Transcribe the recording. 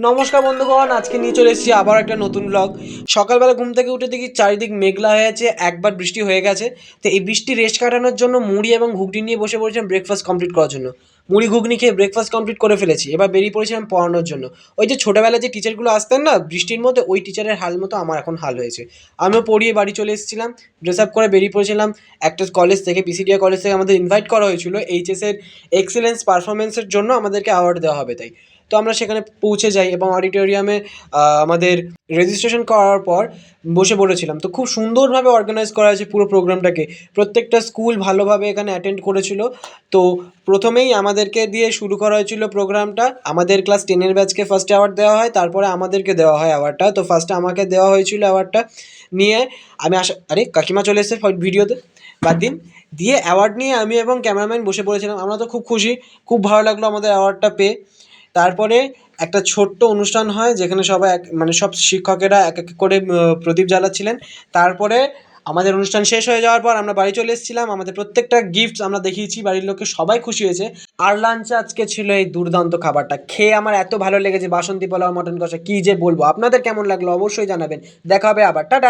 নমস্কার বন্ধুগণ, আজকে নিয়ে চলে এসেছি আবার একটা নতুন ব্লগ। সকালবেলা ঘুম থেকে উঠে দেখি চারিদিক মেঘলা হয়ে আছে, একবার বৃষ্টি হয়ে গেছে। তো এই বৃষ্টি রেশ কাটানোর জন্য মুড়ি এবং ঘুগনি নিয়ে বসে পড়েছিলাম ব্রেকফাস্ট কমপ্লিট করার জন্য। মুড়ি ঘুগনি খেয়ে ব্রেকফাস্ট কমপ্লিট করে ফেলেছি, এবার বেরিয়ে পড়েছিলাম পড়ানোর জন্য। ওই যে ছোটোবেলায় যে টিচারগুলো আসতেন না বৃষ্টির মধ্যে, ওই টিচারের হাল মতো আমার এখন হাল হয়েছে। আমিও পড়িয়ে বাড়ি চলে এসেছিলাম, ড্রেস আপ করে বেরিয়ে পড়েছিলাম। একটা কলেজ থেকে, পিসিডিয়া কলেজ থেকে আমাদের ইনভাইট করা হয়েছিল এইচএসের এক্সেলেন্স পারফরমেন্সের জন্য, আমাদেরকে অ্যাওয়ার্ড দেওয়া হবে তাই। তো আমরা সেখানে পৌঁছে যাই এবং অডিটোরিয়ামে আমাদের রেজিস্ট্রেশন করার পর বসে পড়েছিলাম। তো খুব সুন্দরভাবে অর্গানাইজ করা হয়েছে পুরো প্রোগ্রামটাকে। প্রত্যেকটা স্কুল ভালোভাবে এখানে অ্যাটেন্ড করেছিল। তো প্রথমেই আমাদেরকে দিয়ে শুরু করা হয়েছিল প্রোগ্রামটা। আমাদের ক্লাস 10-এর ব্যাচকে ফার্স্ট অ্যাওয়ার্ড দেওয়া হয়, তারপরে আমাদেরকে দেওয়া হয় অ্যাওয়ার্ডটা। তো ফার্স্টে আমাকে দেওয়া হয়েছিল অ্যাওয়ার্ডটা। নিয়ে আমি আরে কাকিমা চলে এসেছে ভিডিওতে, বাদ দিন। দিয়ে অ্যাওয়ার্ড নিয়ে আমি এবং ক্যামেরাম্যান বসে পড়েছিলাম। আমরা তো খুব খুশি, খুব ভালো লাগলো আমাদের অ্যাওয়ার্ডটা পেয়ে। তারপরে একটা ছোট্ট অনুষ্ঠান হয় যেখানে সবাই মানে সব শিক্ষকেরা এক এক করে প্রদীপ জ্বালাচ্ছিলেন। তারপরে আমাদের অনুষ্ঠান শেষ হয়ে যাওয়ার পর আমরা বাড়ি চলে এসেছিলাম। আমাদের প্রত্যেকটা গিফটস আমরা দেখিয়েছি বাড়ির লোককে, সবাই খুশি হয়েছে। আর লাঞ্চে আজকে ছিল এই দুর্দান্ত খাবারটা, খেয়ে আমার এত ভালো লেগেছে, বাসন্তী পোলাও, মটন কষা, কী যে বলবো। আপনাদের কেমন লাগলো অবশ্যই জানাবেন। দেখা হবে আবার, টাটা।